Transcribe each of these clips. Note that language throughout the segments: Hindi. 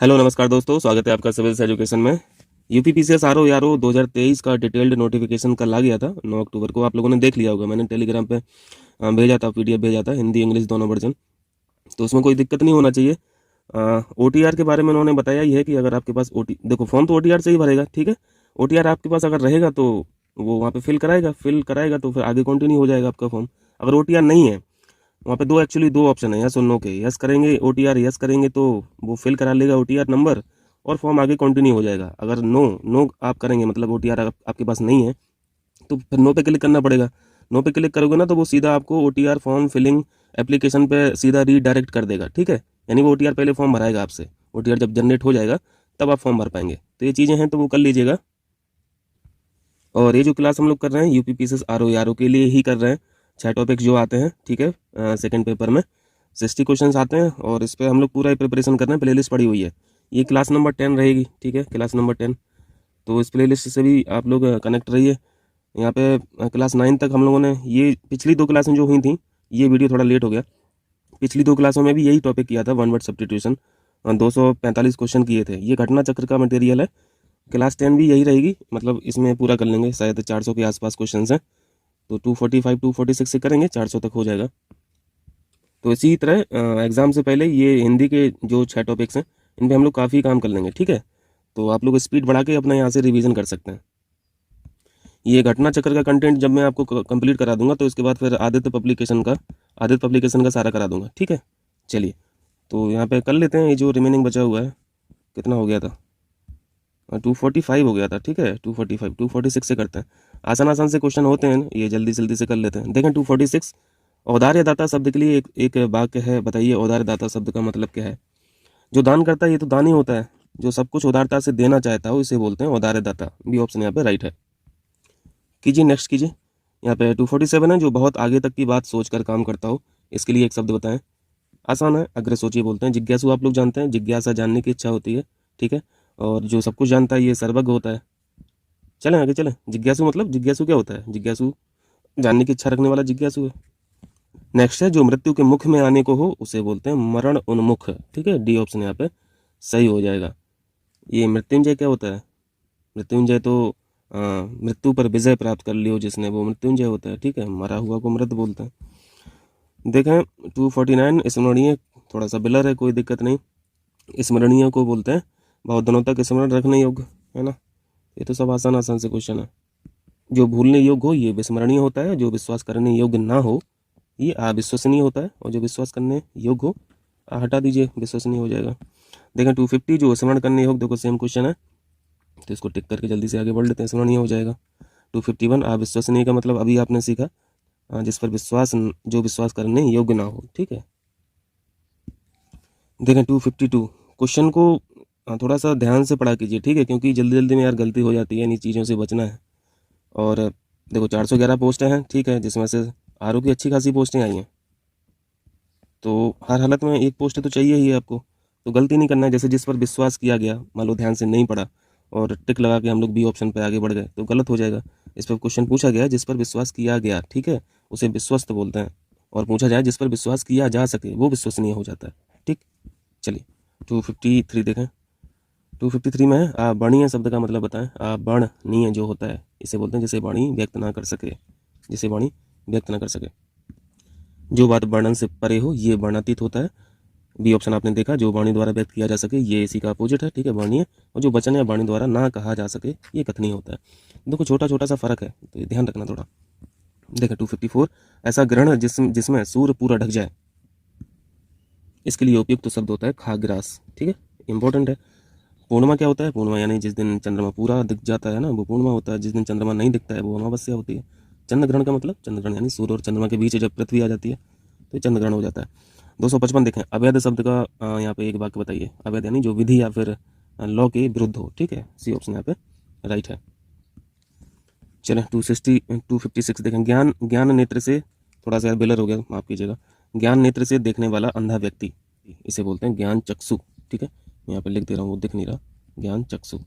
हेलो नमस्कार दोस्तों, स्वागत है आपका सिविल्स एजुकेशन में। यूपीपीसीएस आरओ यारो 2023 का डिटेल्ड नोटिफिकेशन कल आ गया था 9 अक्टूबर को। आप लोगों ने देख लिया होगा, मैंने टेलीग्राम पे भेजा था, पीडीएफ भेजा था, हिंदी इंग्लिश दोनों वर्जन। तो उसमें कोई दिक्कत नहीं होना चाहिए। ओटीआर के बारे में उन्होंने बताया ही है कि अगर आपके पास देखो फॉर्म तो ओटीआर से ही भरेगा, ठीक है। ओटीआर आपके पास अगर रहेगा तो वो वहाँ पे फिल कराएगा तो फिर आगे कंटिन्यू हो जाएगा आपका फॉर्म। अगर ओटीआर नहीं है, वहाँ पे दो ऑप्शन है, यस और नो के। यस करेंगे ओटीआर, यस करेंगे तो वो फिल करा लेगा ओटीआर नंबर और फॉर्म आगे कंटिन्यू हो जाएगा। अगर नो नो आप करेंगे, मतलब ओटीआर आपके पास नहीं है, तो फिर नो पे क्लिक करना पड़ेगा। नो पे क्लिक करोगे ना तो वो सीधा आपको ओटीआर फॉर्म फिलिंग एप्लीकेशन पे सीधा रीडायरेक्ट कर देगा, ठीक है। यानी वो ओटीआर पहले फॉर्म भराएगा आपसे, ओटीआर जब जनरेट हो जाएगा तब आप फॉर्म भर पाएंगे। तो ये चीज़ें हैं तो वो कर लीजिएगा। और ये जो क्लास हम लोग कर रहे हैं यूपीपीसीएस आरओ के लिए ही कर रहे हैं। 6 टॉपिक्स जो आते हैं, ठीक है, सेकंड पेपर में 60 क्वेश्चंस आते हैं और इस पर हम लोग पूरा ही प्रिपरेशन कर रहे हैं। प्लेलिस्ट पड़ी हुई है, ये क्लास नंबर 10 रहेगी, ठीक है, क्लास नंबर 10। तो इस प्लेलिस्ट से भी आप लोग कनेक्ट रहिए। यहाँ पे क्लास 9 तक हम लोगों ने, ये पिछली 2 क्लासें जो हुई थी, ये वीडियो थोड़ा लेट हो गया। पिछली 2 क्लासों में भी यही टॉपिक किया था, वन वर्ड सब्स्टिट्यूशन। 245 क्वेश्चन किए थे। ये घटना चक्र का मटेरियल है। क्लास 10 भी यही रहेगी, मतलब इसमें पूरा कर लेंगे। शायद 400 के आसपास क्वेश्चन हैं, तो 245 246 से करेंगे, 400 तक हो जाएगा। तो इसी तरह एग्ज़ाम से पहले ये हिंदी के जो 6 टॉपिक्स हैं, इन पे हम लोग काफ़ी काम कर लेंगे, ठीक है। तो आप लोग स्पीड बढ़ा के अपना यहाँ से रिवीजन कर सकते हैं। ये घटना चक्र का कंटेंट जब मैं आपको कंप्लीट करा दूंगा तो इसके बाद फिर आदित्य पब्लिकेशन का सारा करा दूंगा, ठीक है। चलिए, तो यहाँ पे कर लेते हैं। ये जो रिमेनिंग बचा हुआ है, कितना हो गया था, 245 हो गया था, ठीक है। 245 246 से करते हैं। आसान आसान से क्वेश्चन होते हैं, ये जल्दी जल्दी से कर लेते हैं। देखें 246, औदार्य दाता शब्द के लिए एक वाक्य है, बताइए औदार्य दाता शब्द का मतलब क्या है। जो दान करता है ये तो दान ही होता है, जो सब कुछ उदारता से देना चाहता हो इसे बोलते हैं औदार्य दाता। बी ऑप्शन यहाँ पे राइट है। कीजिए, नेक्स्ट कीजिए। यहाँ पे 247 है, जो बहुत आगे तक की बात सोचकर काम करता हो, इसके लिए एक शब्द बताएं। आसान है, अग्र सोचिए बोलते हैं। जिज्ञासु आप लोग जानते हैं, जिज्ञासा जानने की इच्छा होती है, ठीक है। और जो सब कुछ जानता है ये सर्वज्ञ होता है। चलें आगे चलें। जिज्ञासु मतलब, जिज्ञासु क्या होता है, जिज्ञासु जानने की इच्छा रखने वाला जिज्ञासु है। नेक्स्ट है, जो मृत्यु के मुख में आने को हो उसे बोलते हैं मरण उन्मुख, ठीक है। डी ऑप्शन यहाँ पे सही हो जाएगा। ये मृत्युंजय क्या होता है, मृत्युंजय तो मृत्यु पर विजय प्राप्त कर लियो जिसने, वो मृत्युंजय होता है, ठीक है। मरा हुआ को मृत बोलते हैं। देखें 249, स्मरणीय थोड़ा सा बिलर है, कोई दिक्कत नहीं। स्मरणीय को बोलते हैं बहुत दिनों तक स्मरण रखने योग्य, है ना। ये तो सब आसान आसान से क्वेश्चन है। जो भूलने योग्य हो ये विस्मरणीय होता है, जो विश्वास करने योग्य ना हो ये अविश्वसनीय होता है, और जो विश्वास करने योग्य हो हटा दीजिए, विश्वसनीय हो जाएगा। देखें 250, जो स्मरण करने योग्य, देखो सेम क्वेश्चन है तो इसको टिक करके जल्दी से आगे बढ़ लेते हैं, स्मरणीय हो जाएगा। 251, अविश्वसनीय का मतलब अभी आपने सीखा, जिस पर विश्वास, जो विश्वास करने योग्य ना हो, ठीक है। देखें 252, क्वेश्चन को थोड़ा सा ध्यान से पढ़ा कीजिए, ठीक है, क्योंकि जल्दी जल्दी में यार गलती हो जाती है, इन चीज़ों से बचना है। और देखो 411 पोस्टें हैं, ठीक है, जिसमें से आरओ की अच्छी खासी पोस्टें आई हैं, तो हर हालत में एक पोस्ट तो चाहिए ही है आपको। तो गलती नहीं करना है, जैसे जिस पर विश्वास किया गया, मान लो ध्यान से नहीं पढ़ा और टिक लगा के हम लोग बी ऑप्शन पर आगे बढ़ गए तो गलत हो जाएगा। इस पर क्वेश्चन पूछा गया जिस पर विश्वास किया गया, ठीक है, उसे विश्वस्त बोलते हैं। और पूछा जाए जिस पर विश्वास किया जा सके, वो विश्वसनीय हो जाता है, ठीक। चलिए 253 देखें। 253 में है, अवर्णनीय शब्द का मतलब बताएं। अवर्णनीय जो होता है इसे बोलते हैं जिसे वाणी व्यक्त ना कर सके, जिसे वाणी व्यक्त ना कर सके। जो बात वर्णन से परे हो ये वर्णातीत होता है। बी ऑप्शन आपने देखा, जो वाणी द्वारा व्यक्त किया जा सके ये इसी का अपोजिट है, ठीक है, वर्णनीय। और जो वचन या वाणी द्वारा ना कहा जा सके ये कथनीय होता है। देखो छोटा छोटा सा फर्क है, तो ये ध्यान रखना थोड़ा। देखो 254, ऐसा ग्रहण जिसमें सूर्य पूरा ढक जाए, इसके लिए उपयुक्त तो शब्द होता है खाग्रास, ठीक है, इंपॉर्टेंट है। पूर्णिमा क्या होता है, पूर्णिमा यानी जिस दिन चंद्रमा पूरा दिख जाता है ना, वो पूर्णिमा होता है। जिस दिन चंद्रमा नहीं दिखता है वो अमावस्या होती है। चंद्र ग्रहण का मतलब, चंद्र ग्रहण यानी सूर्य और चंद्रमा के बीच जब पृथ्वी आ जाती है तो चंद्र ग्रहण हो जाता है। 255 देखें, अवैध शब्द का यहाँ पे एक वाक्य बताइए। अवैध यानी जो विधि या फिर लॉ के विरुद्ध हो, ठीक है, सी ऑप्शन यहाँ पे राइट है। चलें 256 देखें। ज्ञान ज्ञान नेत्र से, थोड़ा सा बेलर हो गया, माफ कीजिएगा। ज्ञान नेत्र से देखने वाला अंधा व्यक्ति, इसे बोलते हैं ज्ञान चक्षु, ठीक है। मैं यहाँ पे लिख दे रहा हूँ, वो दिख नहीं रहा, ज्ञान चक्षु।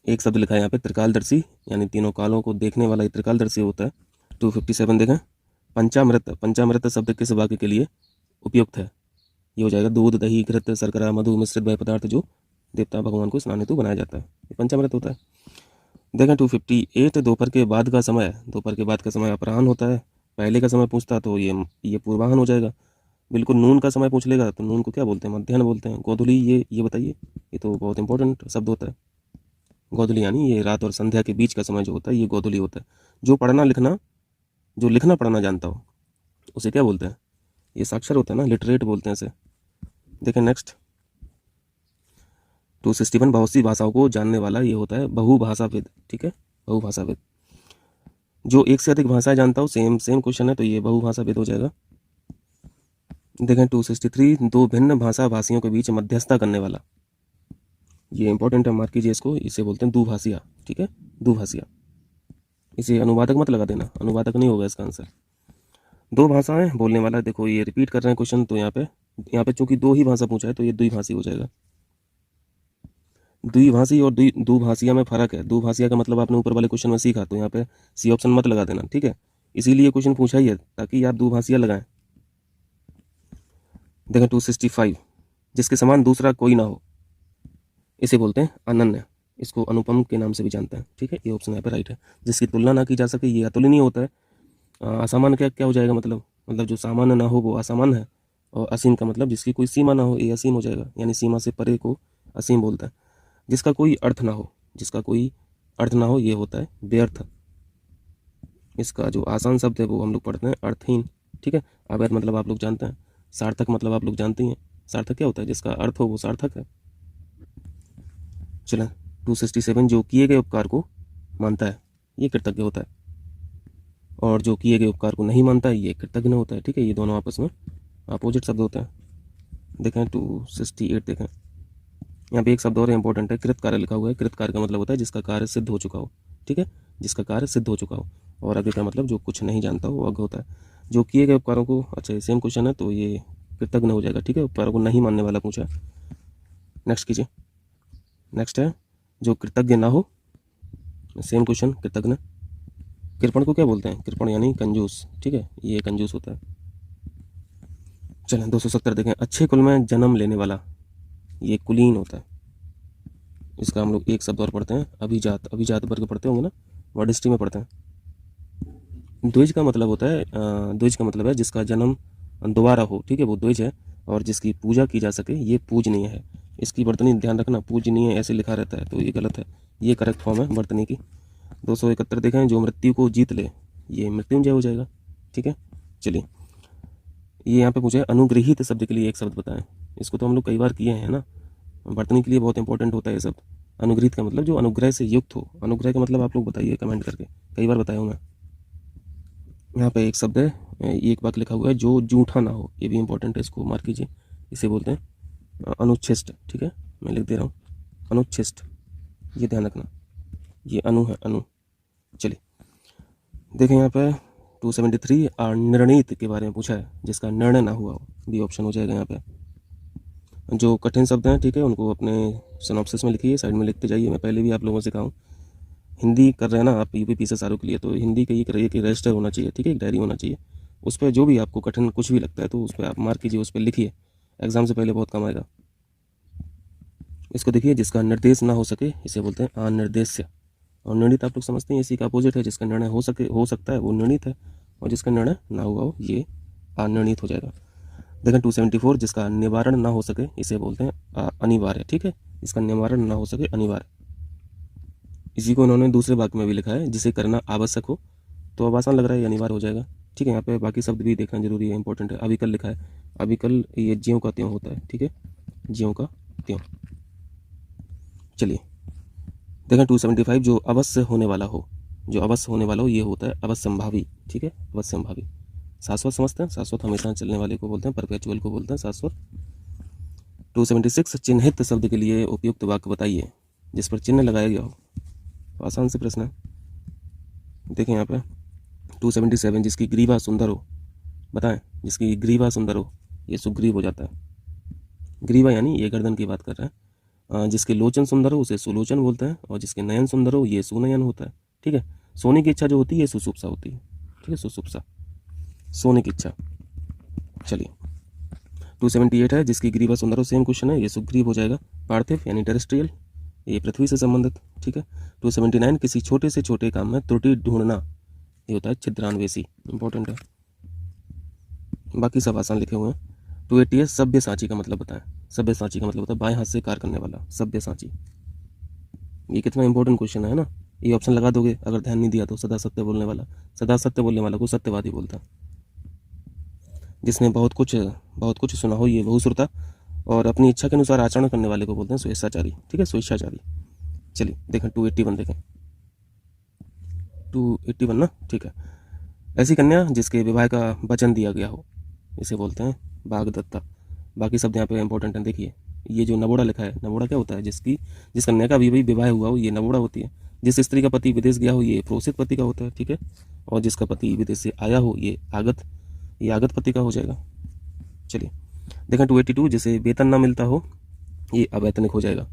एक शब्द लिखा है यहाँ पे त्रिकालदर्शी, यानी तीनों कालों को देखने वाला त्रिकालदर्शी होता है। 257 देखें। पंचामृत, पंचामृत शब्द किस वाक्य के लिए उपयुक्त है। ये हो जाएगा दूध, दही, घृत, शर्करा, मधु मिश्रित वह पदार्थ जो देवता भगवान को स्नान हेतु बनाया जाता है, ये पंचामृत होता है। देखें 258 दोपहर के बाद का समय, दोपहर के बाद का समय अपराह्न होता है। पहले का समय पूछता तो ये पूर्वाह्न हो जाएगा। बिल्कुल नून का समय पूछ लेगा तो नून को क्या बोलते हैं, मध्याह्न बोलते हैं। गोधूली ये बताइए, ये तो बहुत इंपॉर्टेंट शब्द होता है। गोधूली यानी ये रात और संध्या के बीच का समय जो होता है ये गोधूली होता है। जो लिखना पढ़ना जानता हो उसे क्या बोलते हैं, ये साक्षर होता है ना, लिटरेट बोलते हैं इसे। देखें नेक्स्ट 261 बहुत सी भाषाओं को जानने वाला ये होता है बहुभाषाविद, ठीक है, बहुभाषाविद। जो एक से अधिक भाषाएं जानता हो, सेम क्वेश्चन है तो ये बहुभाषाविद हो जाएगा। देखें 263 दो भिन्न भाषा भाषियों के बीच मध्यस्थता करने वाला, ये इंपॉर्टेंट है, मार्क कीजिए इसको, इसे बोलते हैं दुभाषिया, ठीक है, दुभाषिया। इसे अनुवादक मत लगा देना, अनुवादक नहीं होगा इसका आंसर। दो भाषाएं बोलने वाला, देखो ये रिपीट कर रहे हैं क्वेश्चन, तो यहाँ पे चूंकि दो ही भाषा पूछा है तो ये द्विभाषी हो जाएगा। द्विभाषी और दुभाषिया में फर्क है। दुभाषिया का मतलब आपने ऊपर वाले क्वेश्चन में सीखा, तो यहाँ पे सी ऑप्शन मत लगा देना, ठीक है, इसीलिए क्वेश्चन पूछा ही है ताकि आप दुभाषिया लगाएं। देखें 265 जिसके समान दूसरा कोई ना हो इसे बोलते हैं अनन्य, इसको अनुपम के नाम से भी जानते हैं, ठीक है, ये ऑप्शन यहाँ पे राइट है। जिसकी तुलना ना की जा सके ये अतुलनीय होता है। असामान्य क्या हो जाएगा, मतलब जो सामान्य ना हो वो असामान्य है। और असीम का मतलब जिसकी कोई सीमा ना हो, ये असीम हो जाएगा, यानी सीमा से परे को असीम बोलता है। जिसका कोई अर्थ ना हो ये होता है व्यर्थ। इसका जो आसान शब्द है वो हम लोग पढ़ते हैं अर्थहीन, ठीक है। अवैध मतलब आप लोग जानते हैं। सार्थक मतलब आप लोग जानते हैं। सार्थक क्या होता है, जिसका अर्थ हो वो सार्थक है। चलें 267 जो किए गए उपकार को मानता है ये कृतज्ञ होता है, और जो किए गए उपकार को नहीं मानता है ये कृतज्ञ होता है, ठीक है, ये दोनों आपस में अपोजिट शब्द होते हैं। देखें 268, देखें यहाँ पे एक शब्द और इंपॉर्टेंट है, कृतकार्य लिखा हुआ है। कृतकार्य का मतलब होता है जिसका कार्य सिद्ध हो चुका हो, ठीक है, जिसका कार्य सिद्ध हो चुका हो। और आगे का मतलब जो कुछ नहीं जानता हो वो अज्ञ होता है। जो किए गए उपकारों को, अच्छा सेम क्वेश्चन है तो ये कृतज्ञ हो जाएगा, ठीक है, उपकारों को नहीं मानने वाला पूछा। नेक्स्ट कीजिए, नेक्स्ट है जो कृतज्ञ ना हो, सेम क्वेश्चन, कृतज्ञ। कृपण को क्या बोलते हैं, कृपण यानी कंजूस, ठीक है, ये कंजूस होता है। चलें 270 देखें अच्छे कुल में जन्म लेने वाला, ये कुलीन होता है। इसका हम लोग एक शब्द और पढ़ते हैं, अभिजात वर्ग पढ़ते होंगे ना, वर्ड हिस्ट्री में पढ़ते हैं। द्विज का मतलब होता है, द्विज का मतलब है जिसका जन्म दोबारा हो, ठीक है, वो द्विज है। और जिसकी पूजा की जा सके ये पूजनीय है। इसकी वर्तनी ध्यान रखना, पूजनीय ऐसे लिखा रहता है तो ये गलत है, ये करेक्ट फॉर्म है वर्तनी की। 271 देखें जो मृत्यु को जीत ले, ये मृत्युंजय हो जाएगा, ठीक है। चलिए ये यहाँ पे मुझे अनुग्रहित शब्द के लिए एक शब्द बताएं, इसको तो हम लोग कई बार किए हैं ना, वर्तनी के लिए बहुत इंपॉर्टेंट होता है ये शब्द। अनुग्रहित का मतलब जो अनुग्रह से युक्त हो। अनुग्रह का मतलब आप लोग बताइए कमेंट करके, कई बार बताया हूँ मैं। यहाँ पे एक शब्द है, एक वाक्य लिखा हुआ है जो जूठा ना हो, ये भी इंपॉर्टेंट है, इसको मार्क कीजिए। इसे बोलते हैं अनुच्छिष्ट, ठीक है, मैं लिख दे रहा हूँ अनुच्छिष्ट, ये ध्यान रखना, ये अनु है, अनु। चलिए देखें यहाँ पे 273 निर्णीत के बारे में पूछा है, जिसका निर्णय ना हुआ हो, बी ऑप्शन हो जाएगा यहाँ पे। जो कठिन शब्द हैं, ठीक है, उनको अपने सिनॉप्सिस में लिखिए, साइड में लिखते जाइए। मैं पहले भी आप लोगों से कहा हूँ, हिंदी कर रहे हैं ना आप यूपीपीसीएस आरओ के लिए, तो हिंदी का ये करिए कि रजिस्टर होना चाहिए, ठीक है, एक डायरी होना चाहिए। उस पर जो भी आपको कठिन कुछ भी लगता है तो उस पर आप मार्क कीजिए, उस पर लिखिए, एग्जाम से पहले बहुत काम आएगा। इसको देखिए जिसका निर्देश ना हो सके इसे बोलते हैं अनिर्देश्य। और निर्णित आप लोग समझते हैं इसी का अपोजिट है, जिसका निर्णय हो सकता है वो निर्णित है, और जिसका निर्णय ना हुआ हो ये अनिर्णित हो जाएगा। देखें 274 जिसका निवारण ना हो सके इसे बोलते हैं अनिवार्य, ठीक है, इसका निवारण ना हो सके अनिवार्य। इसी को उन्होंने दूसरे वाक्य में भी लिखा है, जिसे करना आवश्यक हो, तो अब आसान लग रहा है, अनिवार्य हो जाएगा, ठीक है। यहाँ पे बाकी शब्द भी देखना जरूरी है, इंपॉर्टेंट है। अविकल लिखा है, अविकल ये ज्यों का त्यों होता है, ठीक है, ज्यों का त्यों। चलिए देखें 275 जो अवश्य होने वाला हो, जो अवश्य होने वाला हो ये होता है अवश्यंभावी, ठीक है, अवश्यंभावी। शाश्वत समझते हैं, शाश्वत हमेशा चलने वाले को बोलते हैं, परपेचुअल को बोलते हैं शाश्वत। 276 चिन्हित शब्द के लिए उपयुक्त वाक्य बताइए जिस पर चिन्ह लगाया गया हो, तो आसान से प्रश्न है। देखें यहाँ पे 277 जिसकी ग्रीवा सुंदर हो, बताएं, जिसकी ग्रीवा सुंदर हो ये सुग्रीव हो जाता है। ग्रीवा यानी ये गर्दन की बात कर रहे हैं। जिसके लोचन सुंदर हो उसे सुलोचन बोलते हैं, और जिसके नयन सुंदर हो ये सुनयन होता है, ठीक है। सोने की इच्छा जो होती है सुसुप्सा होती है, ठीक है, सुसुप्सा, सोने की इच्छा। चलिए 278 है जिसकी ग्रीवा सुंदरो, सेम क्वेश्चन है, ये सुग्रीव हो जाएगा। पार्थिव यानी टेरेस्ट्रियल, ये पृथ्वी से संबंधित, ठीक है। 279 किसी छोटे से छोटे काम में त्रुटि ढूंढना, ये होता है छिद्रान्वेषी, इंपॉर्टेंट है। बाकी सब आसान लिखे हुए हैं। 280 है सब्यसाची का मतलब बताएं। सब्यसाची का मतलब होता है बाएं हाथ से कार्य करने वाला, सब्यसाची। ये कितना इंपॉर्टेंट क्वेश्चन है ना। ये ऑप्शन लगा दोगे अगर ध्यान नहीं दिया तो। सदा सत्य बोलने वाला, सदा सत्य बोलने वाला को सत्यवादी बोलता है। जिसने बहुत कुछ सुना हो, ये बहुश्रुता। और अपनी इच्छा के अनुसार आचरण करने वाले को बोलते हैं स्वेच्छाचारी, ठीक है, स्वेच्छाचारी। चलिए देखें 281 देखें, 281 ना, ठीक है। ऐसी कन्या जिसके विवाह का वचन दिया गया हो, इसे बोलते हैं बागदत्ता। बाकी शब्द यहाँ पे इंपॉर्टेंट है। देखिए ये जो नवोड़ा लिखा है, नवोड़ा क्या होता है, जिस कन्या का अभी विवाह हुआ हो, ये नवोड़ा होती है। जिस स्त्री का पति विदेश गया हो, ये प्रोसित पति का होता है, ठीक है। और जिसका पति विदेश से आया हो, ये आगत पति का हो जाएगा। चलिए देखें 282 जिसे वेतन ना मिलता हो, ये अवैतनिक हो जाएगा।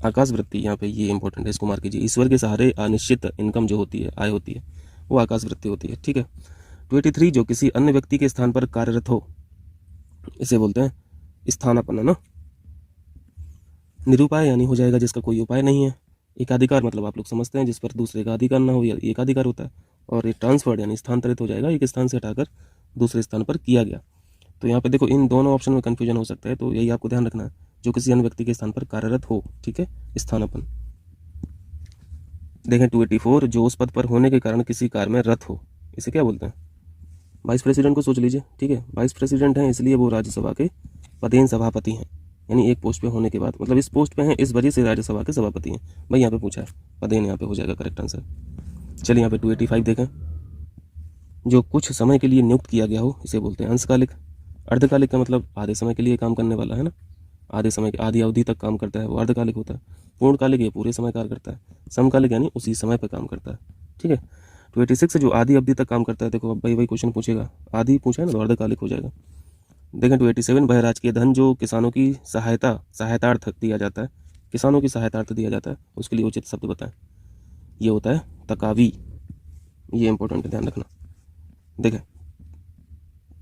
आकाश वृत्ति, यहाँ पे ये इंपॉर्टेंट है, इसको मार्क कीजिए। ईश्वर के सहारे अनिश्चित इनकम जो होती है, आय होती है, वो आकाश वृत्ति होती है, ठीक है। 283 जो किसी अन्य व्यक्ति के स्थान पर कार्यरत हो, इसे बोलते हैं स्थानापन्न ना। निरुपाय यानी हो जाएगा जिसका कोई उपाय नहीं है। एकाधिकार मतलब आप लोग समझते हैं जिस पर दूसरे का अधिकार ना हो, या एकाधिकार होता है। और एक ट्रांसफर्ड यानी स्थानांतरित हो जाएगा, एक स्थान से हटाकर दूसरे स्थान पर किया गया। तो यहाँ पे देखो इन दोनों ऑप्शन में कन्फ्यूजन हो सकता है, तो यही आपको ध्यान रखना है, जो किसी अन्य व्यक्ति के स्थान पर कार्यरत हो, ठीक है, स्थानापन्न। देखें 284 जो उस पद पर होने के कारण किसी कार्य में रत हो, इसे क्या बोलते हैं। वाइस प्रेसिडेंट को सोच लीजिए, ठीक है। वाइस प्रेसिडेंट हैं इसलिए वो राज्यसभा के पदेन सभापति हैं, यानी एक पोस्ट पे होने के बाद, मतलब इस पोस्ट पे हैं इस वजह से राज्यसभा के सभापति हैं। भाई यहाँ पे पूछा है, पदेन यहाँ पे हो जाएगा करेक्ट आंसर। चलिए यहाँ पे 285 देखें, जो कुछ समय के लिए नियुक्त किया गया हो, इसे बोलते हैं अंशकालिक। अर्धकालिक का मतलब आधे समय के लिए काम करने वाला है ना, आधी अवधि तक काम करता है, वो अर्धकालिक होता है। पूर्णकालिक ये पूरे समय कार्य करता है। समकालिक यानी उसी समय पर काम करता है, ठीक है। 286 जो आधी अवधि तक काम करता है, देखो अब वही क्वेश्चन पूछेगा, आधी पूछा है ना तो अर्धकालिक हो जाएगा। देखें 287 वह राजकीय धन जो किसानों की सहायतार्थ दिया जाता है, किसानों की सहायतार्थ दिया जाता है, उसके लिए उचित शब्द बताएं। ये होता है तकावी, ये इंपॉर्टेंट है, ध्यान रखना। देखें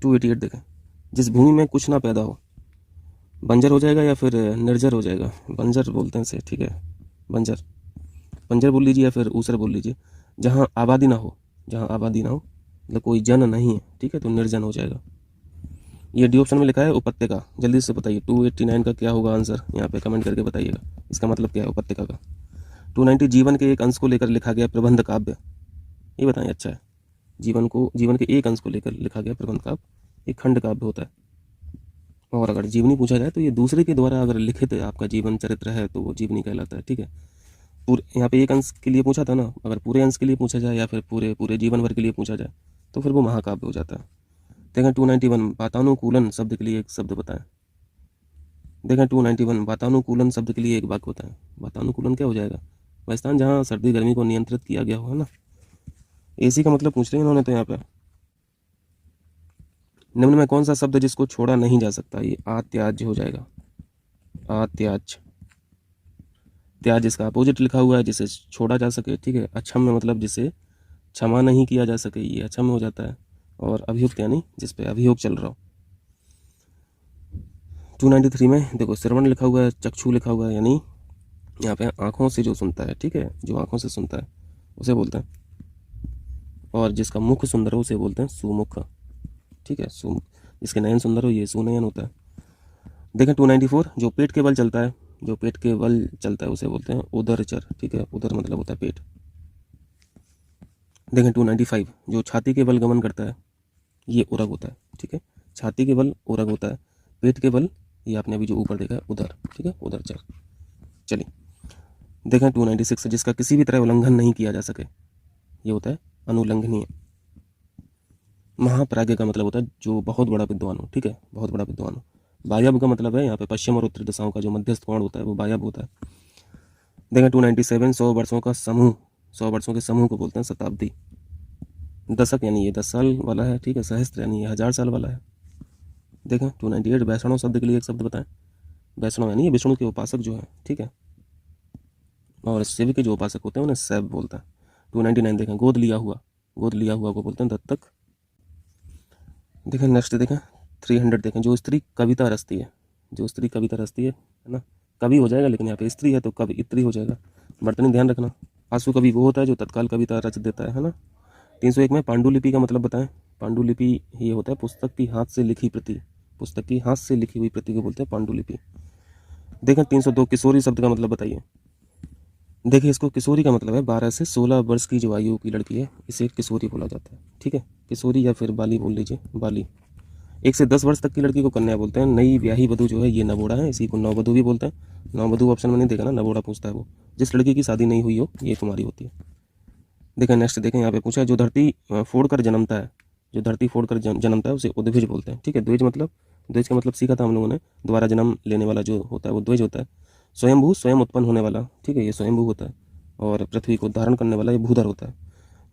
288 देखें, जिस भूमि में कुछ ना पैदा हो, बंजर हो जाएगा या फिर निर्जर हो जाएगा। बंजर बोलते हैं इसे, ठीक है, बंजर बोल लीजिए या फिर ऊसर बोल लीजिए। जहाँ आबादी ना हो, मतलब कोई जन नहीं है, ठीक है, तो निर्जन हो जाएगा। ये डी ऑप्शन में लिखा है उपत्यका, जल्दी से बताइए 289 का क्या होगा आंसर, यहाँ पे कमेंट करके बताइएगा, इसका मतलब क्या है उपत्यका का। 290 जीवन के एक अंश को लेकर लिखा गया प्रबंध काव्य, ये बताएं। अच्छा है, जीवन के एक अंश को लेकर लिखा गया प्रबंध काव्य, एक खंड काव्य होता है। और अगर जीवनी पूछा जाए तो ये दूसरे के द्वारा अगर लिखित आपका जीवन चरित्र है तो वो जीवनी कहलाता है, ठीक है। यहाँ पे एक अंश के लिए पूछा था ना, अगर पूरे अंश के लिए पूछा जाए या फिर पूरे जीवन भर के लिए पूछा जाए तो फिर वो महाकाव्य हो जाता है। देखें 291 वातानुकूलन शब्द के लिए एक शब्द बताएं। देखें 291 वातानुकूलन शब्द के लिए एक वाक्य बताएं। वातानुकूलन क्या हो जाएगा, वह स्थान जहाँ सर्दी गर्मी को नियंत्रित किया गया हो, है ना। एसी का मतलब पूछ रहे हैं इन्होंने तो यहाँ पे। निम्न में कौन सा शब्द जिसको छोड़ा नहीं जा सकता, ये आत्याज्य हो जाएगा। आत्याज्य, त्याज इसका अपोजिट लिखा हुआ है, जिसे छोड़ा जा सके, ठीक है। अक्षम्य मतलब जिसे क्षमा नहीं किया जा सके, ये अक्षम्य हो जाता है। और अभियुक्त यानी जिस पे अभियोग चल रहा हो। 293 में देखो श्रवण लिखा हुआ है, चक्षु लिखा हुआ है, यानी यहाँ पे आंखों से जो सुनता है, ठीक है, जो आंखों से सुनता है उसे बोलते हैं। और जिसका मुख सुंदर हो उसे बोलते हैं सुमुख, ठीक है, जिसके नयन सुंदर हो ये सुनयन होता है। देखें 294 जो पेट के बल चलता है उसे बोलते हैं उदरचर, ठीक है, उदर मतलब होता है पेट। देखें 295 जो छाती के बल गमन करता है, ये उरग होता है, ठीक है। छाती के बल उरग होता है, पेट के बल ये आपने अभी जो ऊपर देखा है उदर, ठीक है, उदरचर। चलिए देखें 296 जिसका किसी भी तरह उल्लंघन नहीं किया जा सके, ये होता है अनुल्लंघनीय। महाप्राज्ञ का मतलब होता है जो बहुत बड़ा विद्वान हो, ठीक है, बहुत बड़ा विद्वान हो। वायव्य का मतलब है यहाँ पे पश्चिम और उत्तर दिशाओं का जो मध्यस्थ कोण होता है वो वायव्य होता है। देखें 297 100 वर्षों का समूह, 100 वर्षों के समूह को बोलते हैं शताब्दी। दशक यानी ये 10 साल वाला है, ठीक है। सहस्त्र यानी ये 1000 साल वाला है। देखें 298 वैष्णव शब्द के लिए एक शब्द बताएं। वैष्णव यानी ये विष्णु के उपासक जो है, ठीक है। और शिव के जो उपासक होते हैं उन्हें शैव बोलता है। 299 देखें गोद लिया हुआ को बोलते हैं दत्तक। देखें नेक्स्ट देखें 300 देखें, जो स्त्री कविता रचती है, जो स्त्री कविता रचती है ना, कवि हो जाएगा, लेकिन यहाँ पे स्त्री है तो कवियत्री हो जाएगा। बर्तनी ध्यान रखना। आंसू कवि वो होता है जो तत्काल कविता रच देता है ना। 301 में पांडुलिपि का मतलब बताएं। पांडुलिपि ये होता है पुस्तक की हाथ से लिखी प्रति, पुस्तक की हाथ से लिखी हुई प्रति को बोलते हैं पांडुलिपि। देखें 302 किशोरी शब्द का मतलब बताइए। देखिए इसको किशोरी का मतलब है 12 से 16 वर्ष की जो आयु की लड़की है, इसे किशोरी बोला जाता है। ठीक है, किशोरी या फिर बाली बोल लीजिए, बाली। 1 से 10 वर्ष तक की लड़की को कन्या बोलते हैं। नई ब्याही वधू जो है ये नवोड़ा है, इसी को नववधू भी बोलते हैं। नववधू ऑप्शन में नहीं देखा ना, नवोड़ा पूछता है वो, जिस लड़की की शादी नहीं हुई हो ये कुमारी होती है। देखें नेक्स्ट, देखें यहाँ पे पूछा है जो धरती फोड़ कर जन्मता है, जो धरती फोड़ कर जन्मता है उसे उद्भिज बोलते हैं। ठीक है, द्विज मतलब, द्विज का मतलब सीखा था हम लोगों ने, दोबारा जन्म लेने वाला जो होता है वो द्विज होता है। स्वयंभू स्वयं उत्पन्न होने वाला, ठीक है, ये स्वयंभू होता है। और पृथ्वी को धारण करने वाला ये भूधर होता है।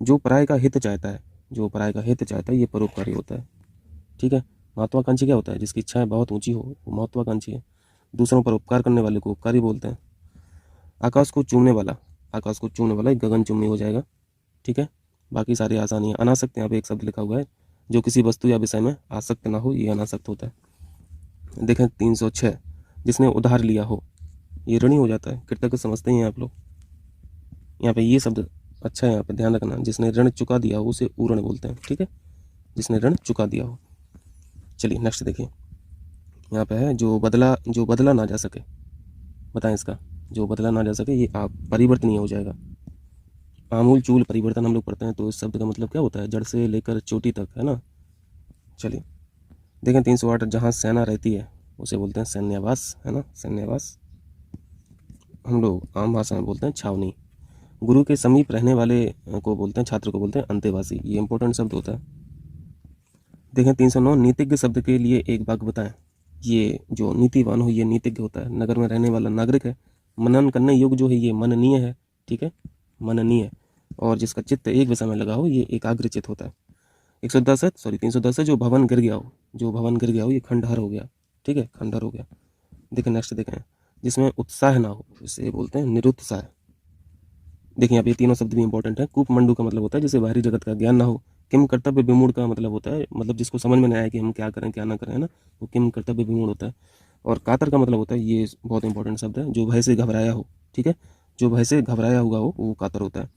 जो पराय का हित चाहता है, जो पराय का हित चाहता है ये परोपकारी होता है। ठीक है, महत्वाकांक्षी क्या होता है, जिसकी इच्छाएं बहुत ऊंची हो वो महत्वाकांक्षी है। दूसरों पर उपकार करने वाले को उपकारी बोलते हैं। आकाश को चूमने वाला, आकाश को चूमने वाला एक गगनचुम्बी हो जाएगा। ठीक है, बाकी सारी आसानी है। अनासक्त यहाँ पे एक शब्द लिखा हुआ है, जो किसी वस्तु या विषय में आसक्त ना हो ये अनासक्त होता है। देखें 306, जिसने उधार लिया हो ये ऋणी हो जाता है। कृतज्ञ समझते हैं आप लोग। यहाँ पे ये शब्द अच्छा है, यहाँ पे ध्यान रखना, जिसने ऋण चुका दिया हो उसे ऊऋण बोलते हैं। ठीक है, जिसने ऋण चुका दिया हो। चलिए नेक्स्ट देखिए, यहाँ पे है जो बदला ना जा सके, बताएं इसका, जो बदला ना जा सके ये आप परिवर्तनीय हो जाएगा। आमूल चूल परिवर्तन हम लोग पढ़ते हैं, तो इस शब्द का मतलब क्या होता है, जड़ से लेकर चोटी तक, है ना। चलिए देखें 308, जहाँ सेना रहती है उसे बोलते हैं सैन्यावास, है ना, सैन्यावास। हम लोग आम भाषा में बोलते हैं छावनी। गुरु के समीप रहने वाले को बोलते हैं, छात्र को बोलते हैं अंतेवासी, ये इंपॉर्टेंट शब्द होता है। देखें 309, नीतिज्ञ शब्द के लिए एक वाक्य बताएं। ये जो नीतिवान हो ये नीतिज्ञ होता है। नगर में रहने वाला नागरिक है। मनन करने योग्य जो है ये मननीय है। ठीक है, मननीय। और जिसका चित्त एक विषय में लगा हो ये एकाग्रचित होता है। 310 है, जो भवन गिर गया हो, जो भवन गिर गया हो ये खंडहर हो गया। ठीक है, खंडहर हो गया। देखें नेक्स्ट, देखें जिसमें उत्साह ना हो इसे बोलते हैं निरुत्साह। देखिए यहाँ पे तीनों शब्द भी इंपॉर्टेंट है। कूपमंडू का मतलब होता है जिसे बाहरी जगत का ज्ञान ना हो। किम कर्तव्य विमूढ़ का मतलब होता है, मतलब जिसको समझ में नहीं आया कि हम क्या करें क्या ना करें, है ना, वो किम कर्तव्य विमूढ़ होता है। और कातर का मतलब होता है, ये बहुत इंपॉर्टेंट शब्द है, जो भय से घबराया हो। ठीक है, जो भय से घबराया हुआ हो वो कातर होता है।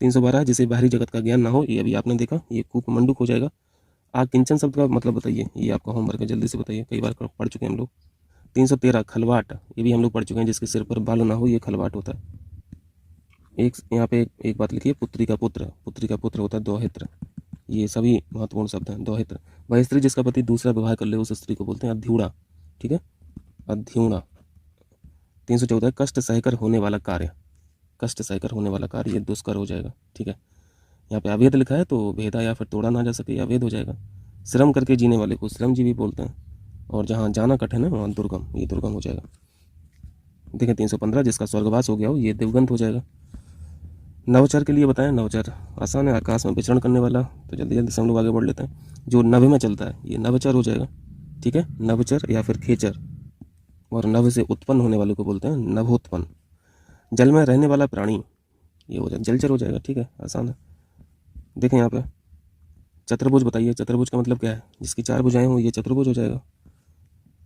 312, जिसे बाहरी जगत का ज्ञान ना हो, ये अभी आपने देखा, ये कूपमंडूक हो जाएगा। किंचन शब्द का मतलब बताइए, ये आपका होमवर्क है, जल्दी से बताइए, कई बार पढ़ चुके हैं हम लोग। 313, खलवाट, ये भी हम लोग पढ़ चुके हैं, जिसके सिर पर बाल ना हो ये खलवाट होता है। एक यहाँ पे एक बात लिखिए, पुत्री का पुत्र, पुत्री का पुत्र होता है दौहित्र। ये सभी महत्वपूर्ण शब्द हैं। दौहित्र, वह स्त्री जिसका पति दूसरा विवाह कर ले उस स्त्री को बोलते हैं अध्यूढ़ा। ठीक है, अध्यूढ़ा। 314, कष्ट सहकर होने वाला कार्य, कष्ट सहकर होने वाला कार्य ये दुष्कर हो जाएगा। ठीक है, यहाँ पे अभेद लिखा है तो भेदा या फिर तोड़ा ना जा सके अभेद हो जाएगा। श्रम करके जीने वाले को श्रमजीवी बोलते हैं। और जहाँ जाना कठिन है वहाँ दुर्गम, ये दुर्गम हो जाएगा। देखें 315, जिसका स्वर्गवास हो गया हो ये दिवगंत हो जाएगा। नवचर के लिए बताएं। नवचर आसान है, आकाश में विचरण करने वाला। तो जल्दी जल्दी से हम लोग आगे बढ़ लेते हैं। जो नभ में चलता है ये नवचर हो जाएगा। ठीक है, नवचर या फिर खेचर। और नभ से उत्पन्न होने वाले को बोलते हैं नभोत्पन्न। जल में रहने वाला प्राणी ये हो जाएगा, जलचर हो जाएगा। ठीक है, आसान है। देखें यहाँ पे चतुर्भुज बताइए, चतुर्भुज का मतलब क्या है, जिसकी 4 भुजाएं हो ये चतुर्भुज हो जाएगा।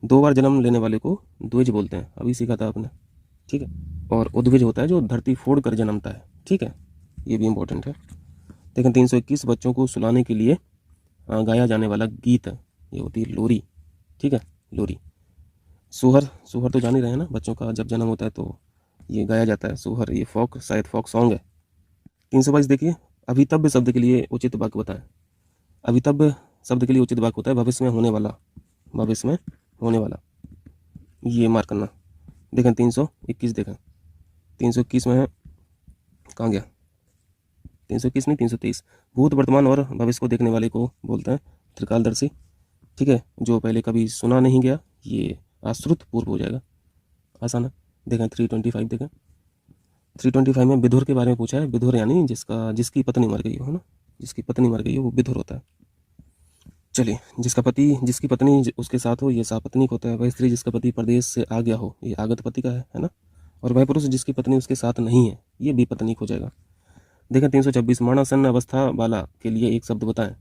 2 बार जन्म लेने वाले को द्विज बोलते हैं, अभी सीखा था आपने। ठीक है, और उद्विज होता है जो धरती फोड़ कर जन्मता है। ठीक है, ये भी इंपॉर्टेंट है। लेकिन 321, बच्चों को सुलाने के लिए गाया जाने वाला गीत ये होती है लोरी। ठीक है, लोरी। सोहर, सोहर तो जान ही रहे हैं ना, बच्चों का जब जन्म होता है तो ये गाया जाता है सोहर, ये फोक, शायद फोक सॉन्ग है। 322, देखिए अभितव्य शब्द के लिए उचित वाक्य बताएं। अभितव्य शब्द के लिए उचित वाक्य होता है भविष्य में होने वाला, भविष्य में होने वाला, ये मार्क करना। देखें 321, देखें 321 में कहाँ गया, 321 नहीं 323, भूत वर्तमान और भविष्य को देखने वाले को बोलते हैं त्रिकालदर्शी। ठीक है, जो पहले कभी सुना नहीं गया ये आश्रुत पूर्व हो जाएगा, आसान है। देखें 325, देखें 325 में विधुर के बारे में पूछा है। विधुर यानी जिसकी पत्नी मर गई हो, है ना, जिसकी पत्नी मर गई हो वो विधुर होता है। चलिए, जिसकी पत्नी उसके साथ हो ये सापत्नीक होता है। वह स्त्री जिसका पति प्रदेश से आ गया हो ये आगत पति का है ना। और वह पुरुष जिसकी पत्नी उसके साथ नहीं है ये विपत्नीक हो जाएगा। देखें 326, मरणासन अवस्था वाला के लिए एक शब्द बताएं।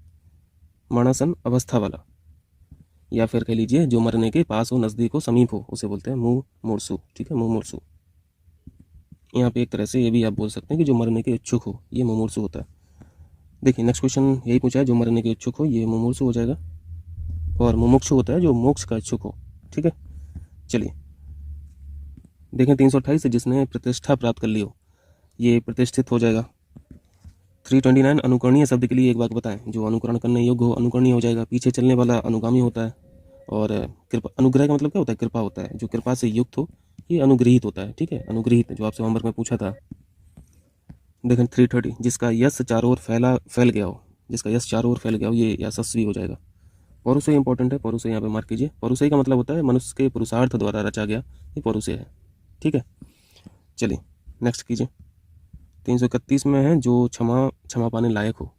मरणासन अवस्था वाला, या फिर कह लीजिए जो मरने के पास हो, नज़दीक हो, समीप हो, उसे बोलते हैं मुमूर्षु। ठीक है, मुमूर्षु। यहाँ पे एक तरह से ये भी आप बोल सकते हैं कि जो मरने के इच्छुक हो, ये मुमूर्षु होता है। देखिए नेक्स्ट क्वेश्चन यही पूछा है, जो मरने के इच्छुक हो ये मुमूर्षु हो जाएगा, और मुमुक्षु होता है जो मोक्ष का इच्छुक हो। ठीक है, चलिए देखें 328 से जिसने प्रतिष्ठा प्राप्त कर ली हो, ये प्रतिष्ठित हो जाएगा। 329 अनुकरणीय शब्द के लिए एक बात बताएं, जो अनुकरण करने योग्य हो अनुकरणीय हो जाएगा। पीछे चलने वाला अनुगामी होता है, और कृपा, अनुग्रह का मतलब क्या होता है, कृपा होता है। जो कृपा से युक्त हो ये अनुग्रहित होता है। ठीक है, अनुग्रहित, जो आपसे होमवर्क में पूछा था। देखें 330 जिसका यश चारों ओर फैल गया हो, जिसका यश चारों ओर फैल गया हो, ये यशस्वी हो जाएगा। पौरुषेय इंपॉर्टेंट है, पौरुषेय यहाँ पे मार्क कीजिए। पौरुषेय का मतलब होता है मनुष्य के पुरुषार्थ द्वारा रचा गया, ये पौरुषेय है। ठीक है, चलिए नेक्स्ट कीजिए। 331 में है जो क्षमा पाने लायक हो,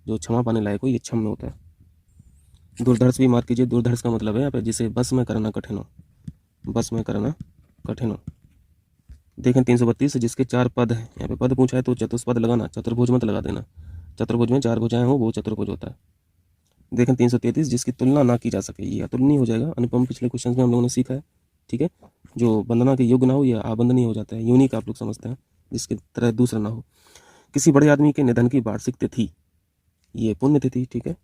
जो क्षमा पाने लायक हो ये क्षम में होता है। दुर्धर्ष भी मार्क कीजिए। दुर्धर्ष का मतलब है यहाँ पे जिसे बस में करना कठिन हो, बस में करना कठिन हो। देखें 332 जिसके 4 पद हैं, यहाँ पे पद पूछा है तो चतुष्पद लगाना, चतुर्भुज मत लगा देना। चतुर्भुज में 4 भुजाएं हो वो चतुर्भुज होता है। देखें 333 जिसकी तुलना ना की जा सके, ये अतुलनीय हो जाएगा। अनुपम पिछले क्वेश्चन में हम लोगों ने सीखा है। ठीक है, जो वंदना के योग्य ना हो या आबंदनीय हो जाता है। यूनिक आप लोग समझते हैं, जिसके तरह दूसरा ना हो। किसी बड़े आदमी के निधन की वार्षिक तिथि, ये पुण्यतिथि। ठीक है,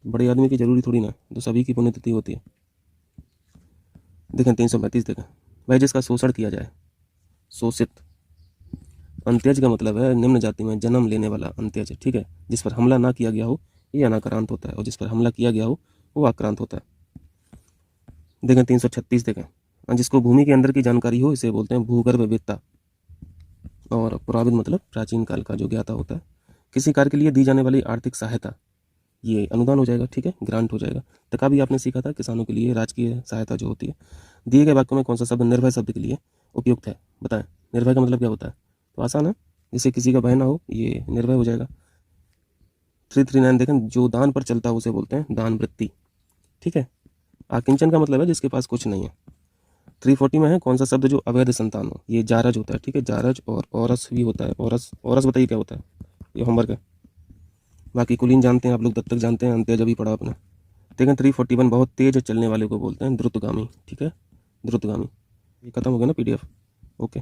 बड़े आदमी की जरूरी थोड़ी ना, तो सभी की पुण्यतिथि होती है। देखें 335 देखें, वह जिसका शोषण किया जाए, शोषित। अंत्यज का मतलब है निम्न जाति में जन्म लेने वाला अंत्यज। ठीक है, जिस पर हमला ना किया गया हो ये अनाक्रांत होता है, और जिस पर हमला किया गया हो वो आक्रांत होता है। देखें 336 देखें, जिसको भूमि के अंदर की जानकारी हो इसे बोलते हैं भूगर्भवेत्ता, और पुराविद मतलब प्राचीन काल का जो ज्ञाता होता है। किसी कार्य के लिए दी जाने वाली आर्थिक सहायता, ये अनुदान हो जाएगा। ठीक है, ग्रांट हो जाएगा। तक अभी आपने सीखा था किसानों के लिए राजकीय सहायता जो होती है। दिए गए वाक्यों में कौन सा शब्द निर्भय शब्द के लिए उपयुक्त है, बताएं। निर्भय का मतलब क्या होता है, तो आसान है, जिसे किसी का भय ना हो ये निर्भय हो जाएगा। 339 देखें, जो दान पर चलता है उसे बोलते हैं दान वृत्ति। ठीक है, आकिंचन का मतलब है जिसके पास कुछ नहीं है। 340 में है कौन सा शब्द जो अवैध संतान हो, ये जारज होता है। ठीक है, जारज, और औरस भी होता है। औरस, औरस बताइए क्या होता है, ये होमवर्क है। बाकी कुलीन जानते हैं आप लोग, दत्तक जानते हैं, अंत्यज अभी पढ़ा आपने। देखें 341 बहुत तेज चलने वाले को बोलते हैं द्रुतगामी। ठीक है, द्रुतगामी। ये खत्म हो गया ना PDF। ओके,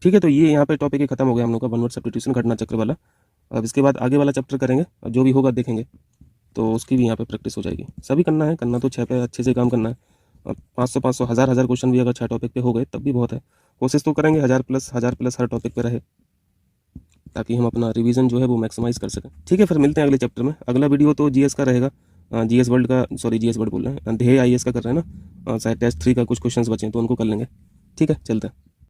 ठीक है, तो ये यहाँ पे टॉपिक ही खत्म हो गया हम लोग का, वन वर्ड सब्स्टिट्यूशन, घटना चक्र वाला। अब इसके बाद आगे वाला चैप्टर करेंगे, और जो भी होगा देखेंगे, तो उसकी भी यहाँ पे प्रैक्टिस हो जाएगी। सभी करना है, करना तो 6 पे अच्छे से काम करना है। और 500 1000 क्वेश्चन भी अगर 6 टॉपिक पे हो गए तब भी बहुत है। कोशिश तो करेंगे 1000 प्लस हर टॉपिक पे रहे, ताकि हम अपना रिवीजन जो है वो मैक्सिमाइज कर सकें। ठीक है, फिर मिलते हैं अगले चैप्टर में। अगला वीडियो तो GS का रहेगा, GS वर्ल्ड का, सॉरी GS वर्ल्ड बोल रहे हैं, ध्येय IAS का कर रहे हैं ना, शायद टेस्ट 3 का कुछ क्वेश्चंस बचे हैं तो उनको कर लेंगे। ठीक है, चलते हैं।